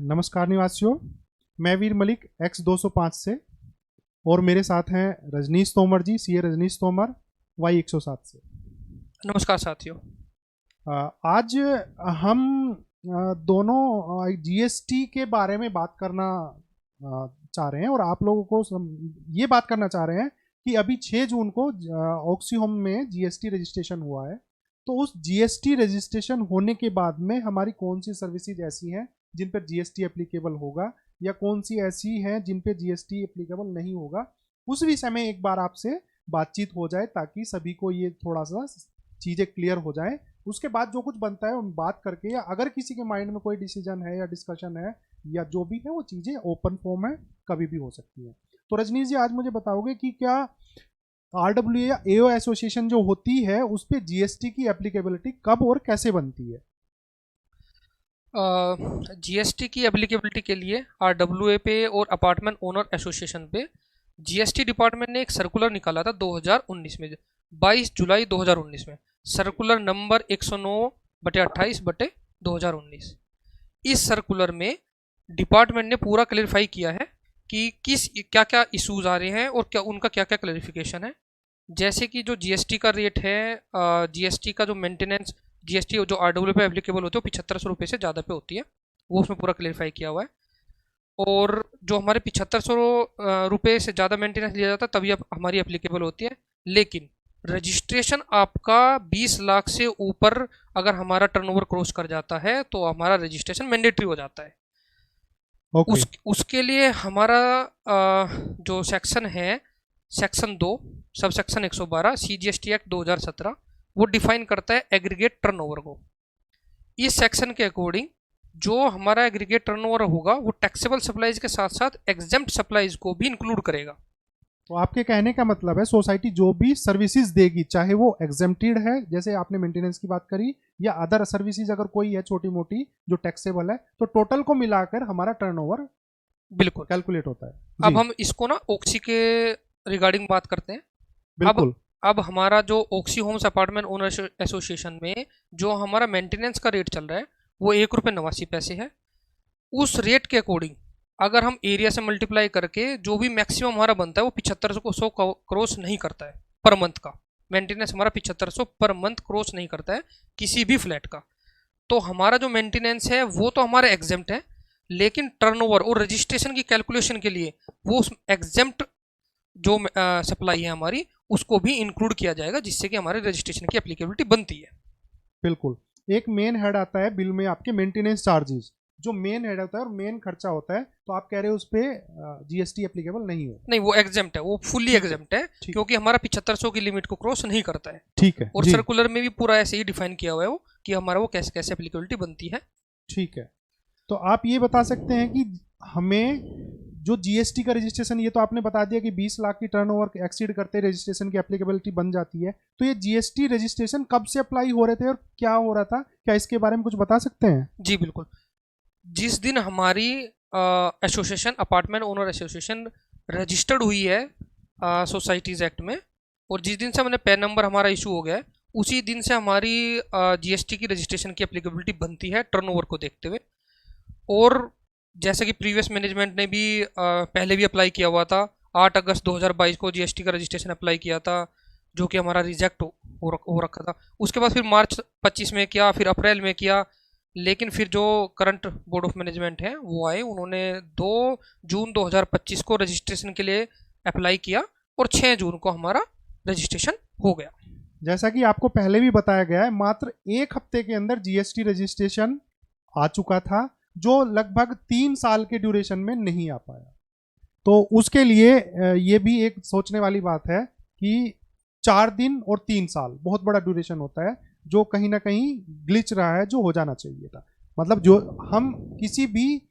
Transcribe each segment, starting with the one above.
नमस्कार निवासियों, मैं वीर मलिक एक्स 205 से और मेरे साथ हैं रजनीश तोमर जी, सीए रजनीश तोमर वाई 107 से। नमस्कार साथियों। आज हम दोनों जीएसटी के बारे में बात करना चाह रहे हैं और आप लोगों को ये बात करना चाह रहे हैं कि अभी 6 जून को ऑक्सीहोम में जीएसटी रजिस्ट्रेशन हुआ है। तो उस जीएसटी रजिस्ट्रेशन होने के बाद में हमारी कौन सी सर्विसेज ऐसी हैं जिन पर जीएसटी एप्लीकेबल होगा या कौन सी ऐसी हैं जिन पर जीएसटी एप्लीकेबल नहीं होगा, उस विषय में एक बार आपसे बातचीत हो जाए ताकि सभी को ये थोड़ा सा चीज़ें क्लियर हो जाए। उसके बाद जो कुछ बनता है हम बात करके, या अगर किसी के माइंड में कोई डिसीजन है या डिस्कशन है या जो भी है वो चीज़ें ओपन फॉर्म है, कभी भी हो सकती है। तो रजनीश जी, आज मुझे बताओगे कि क्या आरडब्ल्यू या एओ एसोसिएशन जो होती है उस पर जीएसटी की एप्लीकेबिलिटी कब और कैसे बनती है? जीएसटी की एप्लीकेबिलिटी के लिए आरडब्ल्यूए पे और अपार्टमेंट ओनर एसोसिएशन पे जीएसटी डिपार्टमेंट ने एक सर्कुलर निकाला था 2019 में, 22 जुलाई 2019 में, सर्कुलर नंबर 109/28/2019। इस सर्कुलर में डिपार्टमेंट ने पूरा क्लैरिफाई किया है कि क्या क्या इश्यूज आ रहे हैं और क्या उनका क्या क्या क्लैरिफिकेशन है। जैसे कि जो जीएसटी का रेट है, जीएसटी का जो मेंटेनेंस जीएसटी जो आरडब्ल्यू पे एप्लीकेबल होती है वो 7500 रुपये से ज़्यादा पे होती है, वो उसमें पूरा क्लेरिफाई किया हुआ है। और जो हमारे 7500 रुपये से ज़्यादा मेंटेनेंस लिया जाता है तभी अब हमारी एप्लीकेबल होती है। लेकिन रजिस्ट्रेशन आपका 20 लाख से ऊपर अगर हमारा टर्नओवर क्रॉस कर जाता है तो हमारा रजिस्ट्रेशन मैंडेटरी हो जाता है। उसके लिए हमारा जो सेक्शन है, section 2 sub section 112 CGST act 2017 वो डिफाइन करता है एग्रीगेट टर्नओवर को। इस सेक्शन के अकॉर्डिंग जो हमारा एग्रीगेट टर्नओवर होगा वो टैक्सेबल सप्लाईज के साथ साथ एग्जेम्प्ट सप्लाईज को भी इंक्लूड करेगा। तो आपके कहने का मतलब है सोसाइटी जो भी सर्विसेज देगी, चाहे वो एग्जेम्प्टेड है जैसे आपने मेंटेनेंस की बात करी, या अदर सर्विसेज अगर कोई है छोटी मोटी जो टैक्सेबल है, तो टोटल को मिलाकर हमारा टर्नओवर बिल्कुल कैलकुलेट होता है। अब हम इसको ना ऑक्सी के रिगार्डिंग बात करते हैं। बिल्कुल। अब हमारा जो Oxy Homes apartment owner association में जो हमारा मेंटेनेंस का रेट चल रहा है वो 1 रुपये 89 पैसे है। उस रेट के अकॉर्डिंग अगर हम एरिया से मल्टीप्लाई करके जो भी मैक्सिमम हमारा बनता है वो 7500 क्रॉस नहीं करता है पर मंथ का। मेंटेनेंस हमारा 7500 पर मंथ क्रॉस नहीं करता है किसी भी फ्लैट का। तो हमारा जो मेंटेनेंस है वो तो हमारा एग्जेम्प्ट है, लेकिन टर्नओवर और रजिस्ट्रेशन की कैलकुलेशन के लिए वो एग्जेम्प्ट जो सप्लाई है हमारी उसको भी इंक्लूड किया जाएगा, जिससे कि हमारे रजिस्ट्रेशन की एप्लीकेबिलिटी बनती है। बिल्कुल। एक मेन हेड आता है बिल में आपके मेंटेनेंस चार्जेस, जो मेन हेड होता है और मेन खर्चा होता है, तो आप कह रहे हो उस पर जीएसटी एप्लीकेबल नहीं हो? नहीं, वो एग्जेम्प्ट है, वो फुल्ली एग्जेम्प्ट है क्योंकि हमारा 7500 की लिमिट को क्रॉस नहीं करता है। ठीक है। और सर्कुलर में भी पूरा ऐसे ही डिफाइन किया हुआ है वो कि हमारा वो कैसे कैसे एप्लीकेबिलिटी बनती है। ठीक है। तो आप ये बता सकते हैं कि हमें जो जीएसटी का रजिस्ट्रेशन, ये तो आपने बता दिया कि 20 लाख की टर्नओवर एक्सीड करते रजिस्ट्रेशन की एप्लीकेबिलिटी बन जाती है, तो ये जीएसटी रजिस्ट्रेशन कब से अप्लाई हो रहे थे और क्या हो रहा था, क्या इसके बारे में कुछ बता सकते हैं? जी बिल्कुल। जिस दिन हमारी association apartment owner association registered हुई है सोसाइटीज़ एक्ट में, और जिस दिन से हमने पैन नंबर हमारा इशू हो गया है उसी दिन से हमारी जीएसटी की रजिस्ट्रेशन की एप्लीकेबिलिटी बनती है टर्नओवर को देखते हुए। और जैसे कि प्रीवियस मैनेजमेंट ने भी पहले भी अप्लाई किया हुआ था, 8 अगस्त 2022 को जीएसटी का रजिस्ट्रेशन अप्लाई किया था जो कि हमारा रिजेक्ट हो रखा था। उसके बाद फिर मार्च 25 में किया, फिर अप्रैल में किया, लेकिन फिर जो करंट बोर्ड ऑफ मैनेजमेंट है वो आए, उन्होंने 2 जून 2025 को रजिस्ट्रेशन के लिए अप्लाई किया और 6 जून को हमारा रजिस्ट्रेशन हो गया। जैसा कि आपको पहले भी बताया गया है, मात्र 1 हफ्ते के अंदर जीएसटी रजिस्ट्रेशन आ चुका था, जो लगभग 3 साल के ड्यूरेशन में नहीं आ पाया। तो उसके लिए ये भी एक सोचने वाली बात है कि 4 दिन और 3 साल बहुत बड़ा ड्यूरेशन होता है, जो कहीं ना कहीं ग्लिच रहा है, जो हो जाना चाहिए था। मतलब जो हम किसी भी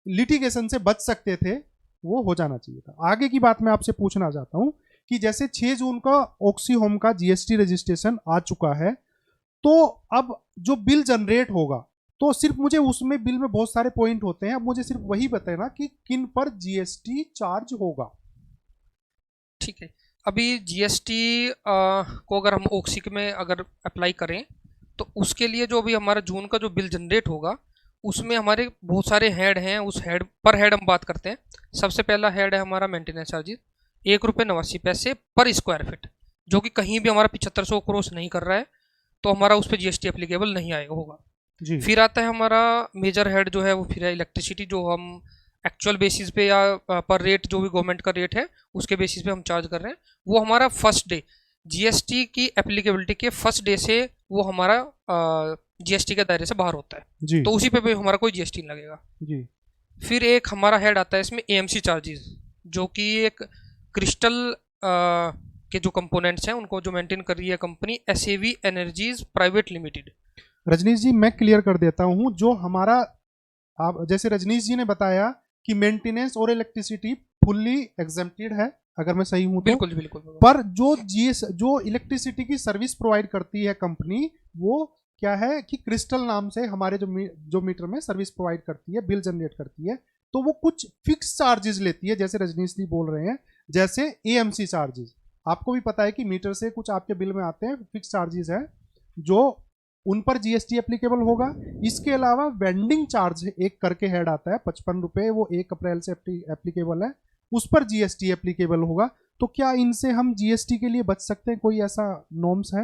लिटिगेशन से बच सकते थे वो हो जाना चाहिए था। आगे की बात मैं आपसे पूछना चाहता हूं कि जैसे 6 जून का ऑक्सीहोम का जीएसटी रजिस्ट्रेशन आ चुका है, तो अब जो बिल जनरेट होगा, तो सिर्फ मुझे उसमें बिल में बहुत सारे पॉइंट होते हैं, अब मुझे सिर्फ वही बताना कि किन पर जीएसटी चार्ज होगा। ठीक है। अभी जीएसटी को अगर हम ऑक्सी में अगर अप्लाई करें तो उसके लिए जो अभी हमारा जून का जो बिल जनरेट होगा उसमें हमारे बहुत सारे हेड हैं, उस हेड पर हेड हम बात करते हैं। सबसे पहला हेड है हमारा मेंटेनेंस चार्जेस, ₹1.89 पर स्क्वायर फीट, जो कि कहीं भी हमारा 7500 क्रॉस नहीं कर रहा है, तो हमारा उस पर जीएसटी एप्लीकेबल नहीं आएगा होगा जी। फिर आता है हमारा मेजर हेड जो है, वो फिर है इलेक्ट्रिसिटी, जो हम एक्चुअल बेसिस पे या पर रेट, जो भी गवर्नमेंट का रेट है उसके बेसिस पे हम चार्ज कर रहे हैं। वो हमारा फर्स्ट डे जीएसटी की एप्लीकेबिलिटी के फर्स्ट डे से वो हमारा जीएसटी के दायरे से बाहर होता है, जी। तो उसी पे भी हमारा कोई जीएसटी नहीं लगेगा। जी। फिर एक हमारा हेड आता है इसमें एएमसी चार्जेस, जो कि एक क्रिस्टल के जो कंपोनेंट्स हैं उनको जो मेंटेन कर रही है company SAV energies private limited. Rajneesh ji, मैं क्लियर कर देता हूं, जो हमारा, आप जैसे रजनीश जी ने बताया कि मेंटेनेंस और इलेक्ट्रिसिटी फुल्ली एग्जेम्प्टेड है, अगर मैं सही हूं तो। बिल्कुल बिल्कुल। पर जो इलेक्ट्रिसिटी की सर्विस प्रोवाइड करती है कंपनी, वो क्या है कि क्रिस्टल नाम से हमारे जो मीटर में सर्विस प्रोवाइड करती है, बिल जनरेट करती है, तो वो कुछ फिक्स चार्जेस लेती है, जैसे रजनीश जी बोल रहे हैं, जैसे एएमसी चार्जेस। आपको भी पता है कि मीटर से कुछ आपके बिल में आते हैं, फिक्स चार्जेस है, जो उन पर जीएसटी एप्लीकेबल होगा। इसके अलावा वेंडिंग चार्ज एक करके हेड आता है, ₹55, वो 1 अप्रैल से एप्लीकेबल है, उस पर जीएसटी एप्लीकेबल होगा। तो क्या इनसे हम जीएसटी के लिए बच सकते हैं? कोई ऐसा नॉर्म्स है?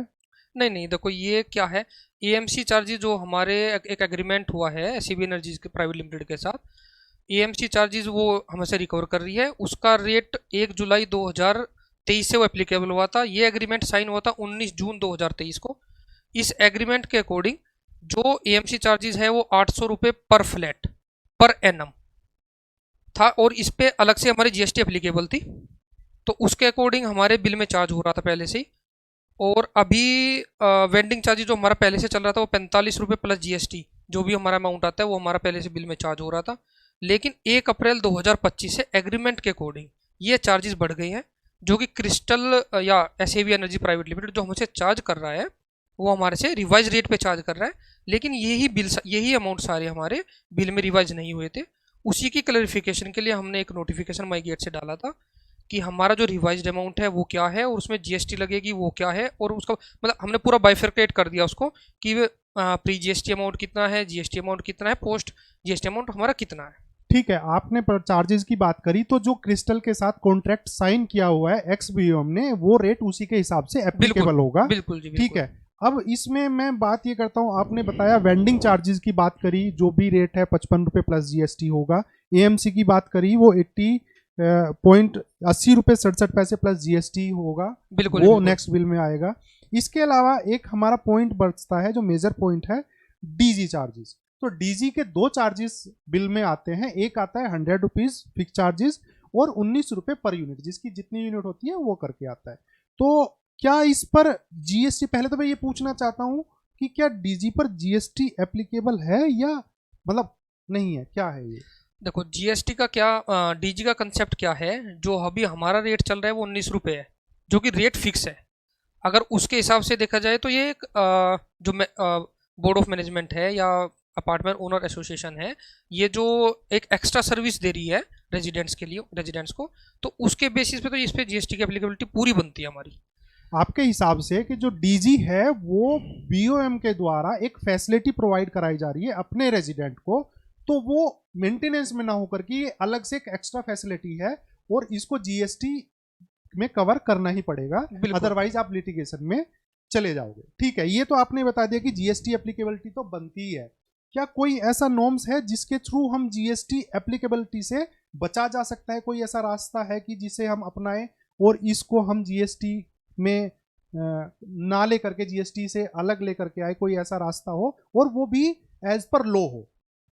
नहीं नहीं, देखो ये क्या है, एएमसी चार्जेस जो हमारे एक एग्रीमेंट हुआ है एसईबी एनर्जीज के प्राइवेट लिमिटेड के साथ, एएमसी चार्जेस वो हमसे रिकवर कर रही है। उसका रेट 1 जुलाई 2023 से वो एप्लीकेबल हुआ था। ये एग्रीमेंट साइन हुआ था 19 जून 2023 को। इस एग्रीमेंट के अकॉर्डिंग जो एएमसी चार्जेस है वो ₹800 पर फ्लैट पर एनम था, और इस पे अलग से हमारी जीएसटी एप्लीकेबल थी, तो उसके अकॉर्डिंग हमारे बिल में चार्ज हो रहा था पहले से ही। और अभी वेंडिंग चार्जेस जो हमारा पहले से चल रहा था वो ₹45 प्लस जीएसटी, जो भी हमारा अमाउंट आता है वो हमारा पहले से बिल में चार्ज हो रहा था। लेकिन 1 अप्रैल 2025 से एग्रीमेंट के अकॉर्डिंग ये चार्जेस बढ़ गए हैं, जो कि क्रिस्टल या एसएवी एनर्जी प्राइवेट लिमिटेड जो हमसे चार्ज कर रहा है वो हमारे से रिवाइज रेट पे चार्ज कर रहा है। लेकिन यही अमाउंट सारे हमारे बिल में रिवाइज नहीं हुए थे। उसी की क्लैरिफिकेशन के लिए हमने एक नोटिफिकेशन माई गेट से डाला था कि हमारा जो रिवाइज्ड अमाउंट है वो क्या है, और उसमें जीएसटी लगेगी वो क्या है, और उसका मतलब हमने पूरा बाइफरकेट कर दिया उसको कि प्री जीएसटी अमाउंट कितना है, जीएसटी अमाउंट कितना है, पोस्ट जीएसटी अमाउंट हमारा कितना है। ठीक है, आपने चार्जेस की बात करी, तो जो क्रिस्टल के साथ कॉन्ट्रैक्ट साइन किया हुआ है एक्स-बीओएम ने, वो रेट उसी के हिसाब से एप्लीकेबल होगा। बिल्कुल जी, बिल्कुल। ठीक है, अब इसमें मैं बात ये करता हूं, आपने बताया वेंडिंग चार्जेस की बात करी, जो भी रेट है ₹55 प्लस जीएसटी होगा। एएमसी की बात करी, वो 80.67 प्लस जीएसटी होगा, बिल्कुल वो बिल्कुल। नेक्स्ट बिल में आएगा। इसके अलावा एक हमारा पॉइंट बचता है, जो मेजर पॉइंट है, डीजी चार्जेस। तो डीजी के 2 चार्जेस बिल में आते हैं, एक आता है ₹100 फिक्स चार्जेस, और ₹19 पर यूनिट, जिसकी जितनी यूनिट होती है वो करके आता है। तो क्या इस पर जीएसटी, पहले तो मैं ये पूछना चाहता हूं कि क्या डीजी पर जीएसटी एप्लीकेबल है या मतलब नहीं है, क्या है ये? देखो जीएसटी का क्या, डीजी का कंसेप्ट क्या है, जो अभी हमारा रेट चल रहा है वो ₹19 है, जो कि रेट फिक्स है। अगर उसके हिसाब से देखा जाए तो ये एक जो बोर्ड ऑफ मैनेजमेंट है या अपार्टमेंट ओनर एसोसिएशन है, ये जो एक एक्स्ट्रा सर्विस दे रही है रेजिडेंट्स के लिए, रेजिडेंट्स को, तो उसके बेसिस पे तो इस पे जीएसटी की एप्लीकेबिलिटी पूरी बनती है हमारी। आपके हिसाब से कि जो डीजी है वो बीओएम के द्वारा एक फैसिलिटी प्रोवाइड कराई जा रही है अपने रेजिडेंट को, तो वो मेंटेनेंस में ना होकर के ये अलग से एक एक्स्ट्रा फैसिलिटी है, और इसको जीएसटी में कवर करना ही पड़ेगा, अदरवाइज आप लिटिगेशन में चले जाओगे। ठीक है, ये तो आपने बता दिया कि जीएसटी एप्लीकेबिलिटी तो बनती है। क्या कोई ऐसा नॉर्म्स है जिसके थ्रू हम जीएसटी एप्लीकेबिलिटी से बचा जा सकता है? कोई ऐसा रास्ता है कि जिसे हम अपनाएं और इसको हम जीएसटी में ना लेकर के, जीएसटी से अलग लेकर के आए, कोई ऐसा रास्ता हो, और वो भी एज पर लॉ हो,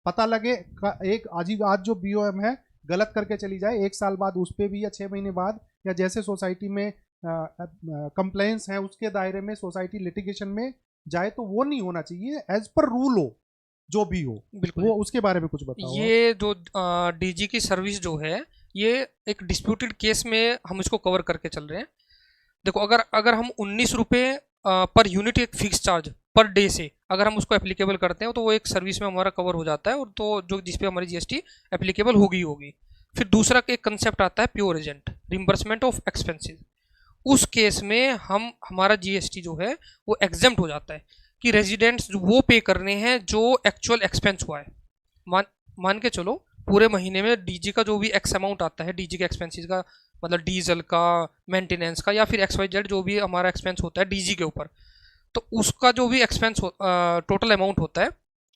पता लगे एक आज जो बीओएम है गलत करके चली जाए, 1 साल बाद उस पर भी, या 6 महीने बाद, या जैसे सोसाइटी में कंप्लेंट्स है उसके दायरे में सोसाइटी लिटिगेशन में जाए, तो वो नहीं होना चाहिए, एज पर रूल हो जो भी हो। बिल्कुल, वो उसके बारे में कुछ बताओ। ये जो डीजी की सर्विस जो है, ये एक डिस्प्यूटेड केस में हम इसको कवर करके चल रहे हैं। देखो अगर हम ₹19 पर यूनिट एक फिक्स चार्ज पर डे से अगर हम उसको एप्लीकेबल करते हैं, तो वो एक सर्विस में हमारा कवर हो जाता है, और तो जो जिसपे हमारी जीएसटी एप्लीकेबल होगी। फिर दूसरा एक कंसेप्ट आता है pure agent reimbursement of expenses. उस केस में हमारा जीएसटी जो है वो एग्जेम्प्ट हो जाता है कि रेजिडेंट्स वो पे करने हैं जो एक्चुअल एक्सपेंस हुआ है। मान मान के चलो पूरे महीने में डीजी का जो भी एक्स अमाउंट आता है, डीजी के एक्सपेंसेस का, मतलब डीजल का, मेंटेनेंस का, या फिर एक्स वाई जेड जो भी हमारा एक्सपेंस होता है डीजी के ऊपर, तो उसका जो भी एक्सपेंस टोटल अमाउंट होता है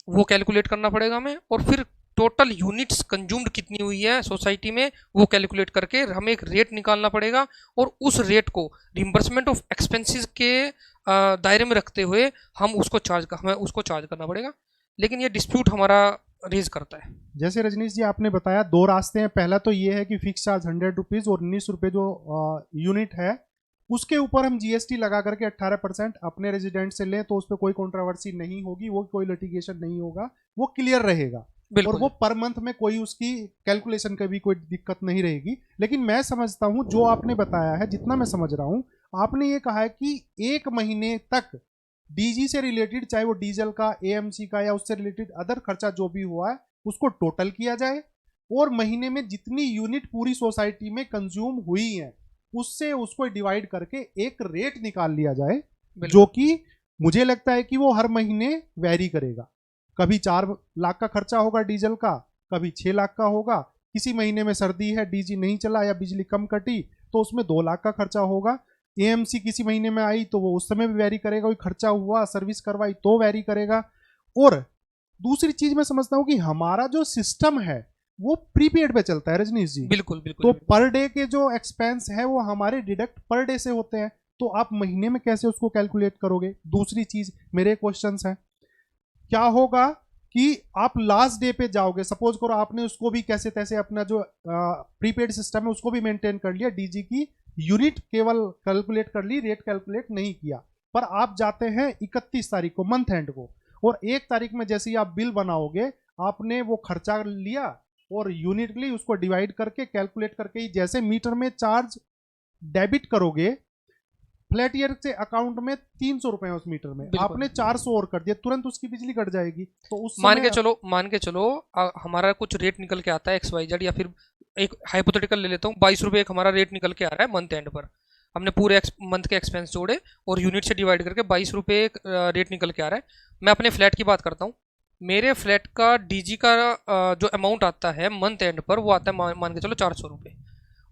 वो कैलकुलेट करना पड़ेगा हमें, और फिर टोटल यूनिट्स कंज्यूम्ड कितनी हुई है सोसाइटी में वो कैलकुलेट करके हमें एक रेट निकालना पड़ेगा, और उस रेट को रिम्बर्समेंट ऑफ एक्सपेंसेस के दायरे में रखते हुए हमें उसको चार्ज करना पड़ेगा। लेकिन ये डिस्प्यूट हमारा रेज करता है। जैसे रजनीश जी आपने बताया, दो रास्ते हैं। पहला तो ये है कि फिक्स चार्ज 100 रुपीज और 19 रुपये जो यूनिट है उसके ऊपर हम जीएसटी लगा करके 18% अपने रेजिडेंट से लें तो उस पर कोई कंट्रोवर्सी नहीं होगी, वो कोई लिटिगेशन नहीं होगा, वो क्लियर रहेगा और वो पर मंथ में कोई उसकी कैलकुलेशन का भी कोई दिक्कत नहीं रहेगी। लेकिन मैं समझता हूं जो आपने बताया है, जितना मैं समझ रहा हूं, आपने ये कहा है कि एक महीने तक डीजी से रिलेटेड, चाहे वो डीजल का, एएमसी का या उससे रिलेटेड अदर खर्चा जो भी हुआ है उसको टोटल किया जाए, और महीने में जितनी यूनिट पूरी सोसाइटी में कंज्यूम हुई है उससे उसको डिवाइड करके एक रेट निकाल लिया जाए, जो कि मुझे लगता है कि वो हर महीने वैरी करेगा। कभी 4 लाख का खर्चा होगा डीजल का, कभी 6 लाख का होगा, किसी महीने में सर्दी है, डीजी नहीं चला या बिजली कम कटी तो उसमें 2 लाख का खर्चा होगा। एएमसी किसी महीने में आई तो वो उस समय भी वैरी करेगा, कोई खर्चा हुआ, सर्विस करवाई तो वैरी करेगा। और दूसरी चीज मैं समझता हूं कि हमारा जो सिस्टम है वो प्रीपेड पे चलता है रजनीश जी। बिल्कुल बिल्कुल। तो पर डे के जो एक्सपेंस है वो हमारे डिडक्ट पर डे से होते हैं, तो आप महीने में कैसे उसको कैलकुलेट करोगे? दूसरी चीज, मेरे क्वेश्चंस हैं, क्या होगा कि आप लास्ट डे पे जाओगे, सपोज करो आपने उसको भी कैसे तैसे अपना जो प्रीपेड सिस्टम है उसको भी मेंटेन कर लिया, डीजी की यूनिट केवल कैलकुलेट कर ली, रेट कैलकुलेट नहीं किया, पर आप जाते हैं 31 तारीख को मंथ एंड को, और 1 तारीख में जैसे ही आप बिल बनाओगे आपने वो खर्चा लिया और यूनिटली उसको डिवाइड करके कैलकुलेट करके ही जैसे मीटर में चार्ज डेबिट करोगे, फ्लैट ईयर से अकाउंट में 300 रुपए उस मीटर में, आपने 400 और कर दिया, तुरंत उसकी बिजली कट जाएगी। तो उस मान के चलो हमारा कुछ रेट निकल के आता है एक्स वाई जेड, या फिर एक हाइपोथेटिकल ले लेता हूँ, 22 रुपये एक हमारा रेट निकल के आ रहा है मंथ एंड पर, हमने पूरे मंथ के एक्सपेंस जोड़े और यूनिट से डिवाइड करके 22 रुपये एक रेट निकल के आ रहा है। मैं अपने फ्लैट की बात करता हूँ, मेरे फ्लैट का डीजी का जो अमाउंट आता है मंथ एंड पर वो आता है मान के चलो 400 रुपये,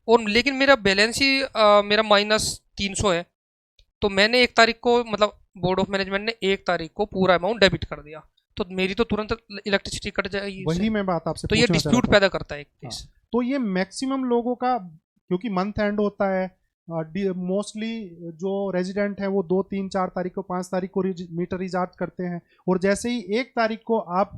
और लेकिन मेरा बैलेंस ही मेरा -300 है, तो मैंने 1 तारीख को, मतलब बोर्ड ऑफ मैनेजमेंट ने 1 तारीख को पूरा अमाउंट डेबिट कर दिया, तो मेरी तो तुरंत इलेक्ट्रिसिटी कट जाएगी। वही मैं बात आपसे तो ये डिस्प्यूट पैदा करता है एक केस। तो ये मैक्सिमम लोगों का, क्योंकि मंथ एंड होता है, मोस्टली जो रेजिडेंट है वो 2, 3, 4 तारीख को, 5 तारीख को मीटर रिचार्ज करते हैं, और जैसे ही 1 तारीख को आप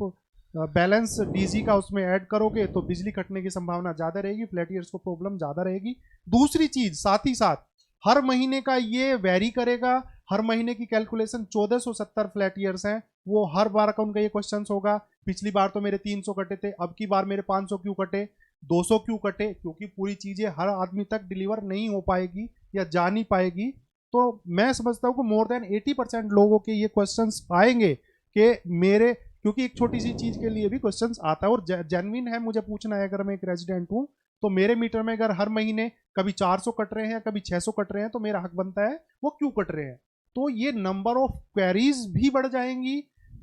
बैलेंस डीजी का उसमें ऐड करोगे तो बिजली कटने की संभावना ज़्यादा रहेगी, फ्लैट ईयर्स को प्रॉब्लम ज़्यादा रहेगी। दूसरी चीज, साथ ही साथ हर महीने का ये वेरी करेगा, हर महीने की कैलकुलेशन 1470 फ्लैट ईयर्स हैं, वो हर बार का उनका ये क्वेश्चन होगा, पिछली बार तो मेरे 300 कटे थे, अब की बार मेरे 500 क्यों कटे, 200 क्यों कटे, क्योंकि पूरी चीजें हर आदमी तक डिलीवर नहीं हो पाएगी या जा नहीं पाएगी। तो मैं समझता हूँ कि मोर देन 80% लोगों के ये क्वेश्चंस आएंगे कि मेरे, क्योंकि एक छोटी सी चीज के लिए भी क्वेश्चंस आता है और जेन्युइन है, मुझे पूछना है, अगर मैं एक रेजिडेंट हूँ तो मेरे मीटर में अगर हर महीने कभी 400 कट रहे हैं, कभी 600 कट रहे हैं, तो मेरा हक बनता है वो क्यों कट रहे हैं। तो ये नंबर ऑफ क्वेरीज भी बढ़ जाएंगी,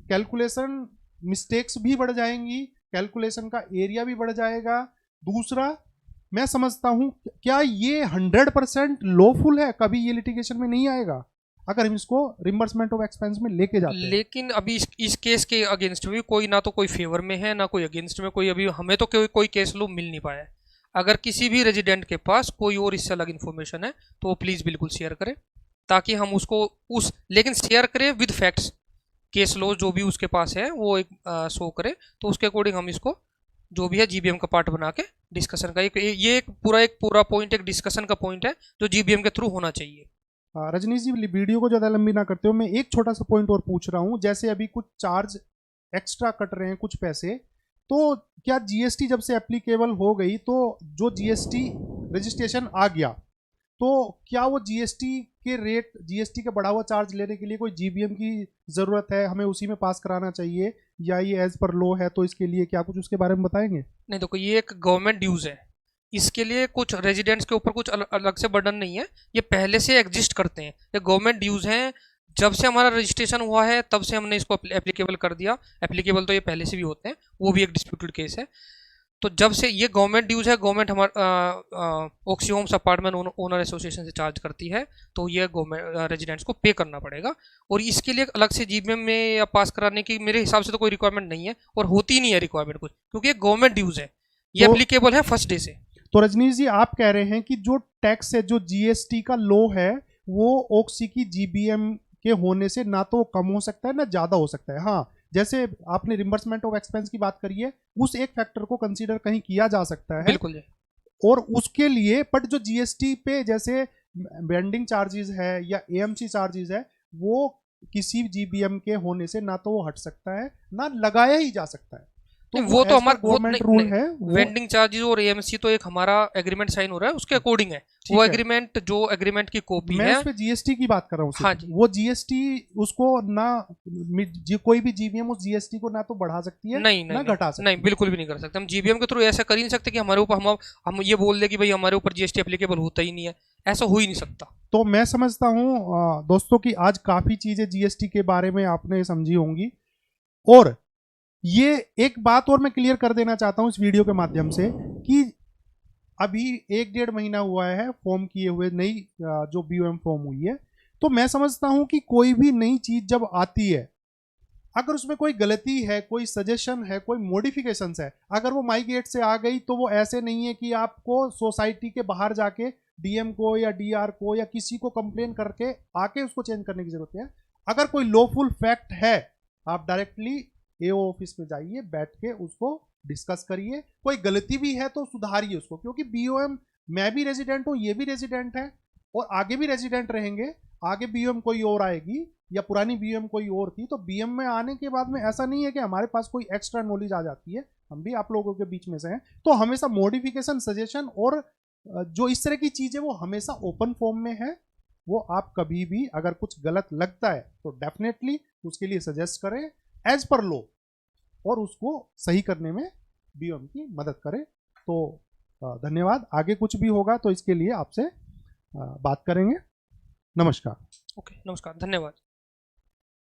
कैलकुलेशन मिस्टेक्स भी बढ़ जाएंगी, कैलकुलेशन का एरिया भी बढ़ जाएगा। दूसरा, मैं समझता हूं क्या ये 100% लॉफुल है, कभी ये लिटिगेशन में नहीं आएगा अगर हम इसको रिम्बर्समेंट ऑफ एक्सपेंस में लेके जाते हैं। लेकिन अभी इस केस के अगेंस्ट में कोई, ना तो कोई फेवर में है ना कोई अगेंस्ट में, कोई अभी हमें तो कोई केस लो मिल नहीं पाया है। अगर किसी भी रेजिडेंट के पास कोई और इससे अलग इन्फॉर्मेशन है तो वो प्लीज़ बिल्कुल शेयर करें, ताकि हम उसको लेकिन शेयर करें विद फैक्ट्स, केस लो जो भी उसके पास है वो एक शो करे, तो उसके अकॉर्डिंग हम इसको जो भी है जीबीएम का पार्ट बना के डिस्कशन का ये एक पूरा पॉइंट, एक डिस्कशन का पॉइंट है जो जीबीएम के थ्रू होना चाहिए। रजनीश जी, वीडियो को ज़्यादा लंबी ना करते हो, मैं एक छोटा सा पॉइंट और पूछ रहा हूँ। जैसे अभी कुछ चार्ज एक्स्ट्रा कट रहे हैं कुछ पैसे, तो क्या जीएसटी जब से एप्लीकेबल हो गई तो जो जीएसटी रजिस्ट्रेशन आ गया, तो क्या वो जीएसटी के रेट, जीएसटी का बढ़ा हुआ चार्ज लेने के लिए कोई जीबीएम की ज़रूरत है, हमें उसी में पास कराना चाहिए, या ये एज पर लॉ है, तो इसके लिए क्या कुछ उसके बारे में बताएंगे? नहीं, देखो ये एक गवर्नमेंट ड्यूज है, इसके लिए कुछ रेजिडेंट्स के ऊपर कुछ अलग से बर्डन नहीं है, ये पहले से एग्जिस्ट करते हैं, ये गवर्नमेंट ड्यूज हैं जब से हमारा रजिस्ट्रेशन हुआ है तब से हमने इसको एप्लीकेबल कर दिया। एप्लीकेबल तो ये पहले से भी होते हैं, वो भी एक डिस्प्यूटेड केस है। तो जब से ये गवर्नमेंट ड्यूज है, गवर्नमेंट हमारा Oxy Homes apartment owner association से चार्ज करती है, तो ये गवर्नमेंट रेजिडेंट्स को पे करना पड़ेगा। और इसके लिए अलग से जीबीएम में या पास कराने की मेरे हिसाब से तो कोई रिक्वायरमेंट नहीं है, और होती नहीं है रिक्वायरमेंट कुछ, क्योंकि ये गवर्नमेंट ड्यूज है, ये तो एप्लीकेबल है फर्स्ट डे से। तो रजनीश जी, आप कह रहे हैं कि जो टैक्स है, जो जीएसटी का लॉ है, वो ओक्सी की जीबीएम के होने से ना तो कम हो सकता है ना ज्यादा हो सकता है। हाँ, जैसे आपने रिम्बर्समेंट ऑफ एक्सपेंस की बात करी है, उस एक फैक्टर को कंसीडर कहीं किया जा सकता है। बिल्कुल जी। और उसके लिए बट जो जीएसटी पे जैसे वेंडिंग चार्जेस है या एएमसी चार्जेस है, वो किसी जीबीएम के होने से ना तो वो हट सकता है ना लगाया ही जा सकता है। तो नहीं, वो वो तो एज पर हमारा वो गवर्नमेंट नहीं, रूल नहीं, है वो। वेंडिंग चार्जेस और एएमसी तो एक हमारा एग्रीमेंट साइन हो रहा है, उसके अकॉर्डिंग है। वो ठीक है, एग्रीमेंट, जो एग्रीमेंट की कॉपी मैं है। उस पे जीएसटी की बात कर रहा हूँ सिर्फ। हाँ जी। वो जीएसटी उसको ना कोई भी जीबीएम उस जीएसटी को ना तो बढ़ा सकती है नहीं नहीं ना नहीं घटा नहीं, सकती है। बिल्कुल भी नहीं कर सकते हम जीबीएम के थ्रू। ऐसा कर ही नहीं सकते कि हमारे ऊपर हम ये बोल दे कि भाई हमारे ऊपर जीएसटी एप्लीकेबल होता ही नहीं है, ऐसा हो ही नहीं सकता। तो मैं समझता हूँ दोस्तों कि आज काफी चीजें जीएसटी के बारे में आपने समझी होंगी। और ये एक बात और मैं क्लियर कर देना चाहता हूँ इस वीडियो के माध्यम से कि अभी 1-1.5 महीना हुआ है फॉर्म किए हुए, नई जो बीओएम फॉर्म हुई है। तो मैं समझता हूं कि कोई भी नई चीज जब आती है, अगर उसमें कोई गलती है, कोई सजेशन है, कोई मॉडिफिकेशंस है, अगर वो माई गेट से आ गई, तो वो ऐसे नहीं है कि आपको सोसाइटी के बाहर जाके डीएम को या डीआर को या किसी को कंप्लेन करके आके उसको चेंज करने की जरूरत है। अगर कोई लॉफुल फैक्ट है, आप डायरेक्टली एओ ऑफिस में जाइए, बैठ के उसको डिस्कस करिए। कोई गलती भी है तो सुधारिए उसको, क्योंकि बीओएम, मैं भी रेजिडेंट हूं, ये भी रेजिडेंट है और आगे भी रेजिडेंट रहेंगे। आगे बीओएम कोई और आएगी या पुरानी बीएम कोई और थी, तो बीएम में आने के बाद में ऐसा नहीं है कि हमारे पास कोई एक्स्ट्रा नॉलेज आ जाती है, हम भी आप लोगों के बीच में से हैं। तो हमेशा मॉडिफिकेशन, सजेशन और जो इस तरह की चीजें वो हमेशा ओपन फॉर्म में है। वो आप कभी भी अगर कुछ गलत लगता है तो डेफिनेटली उसके लिए सजेस्ट करें एज पर लो, और उसको सही करने में बीओएम की मदद करें। तो धन्यवाद। आगे कुछ भी होगा तो इसके लिए आपसे बात करेंगे। नमस्कार। ओके, नमस्कार, धन्यवाद।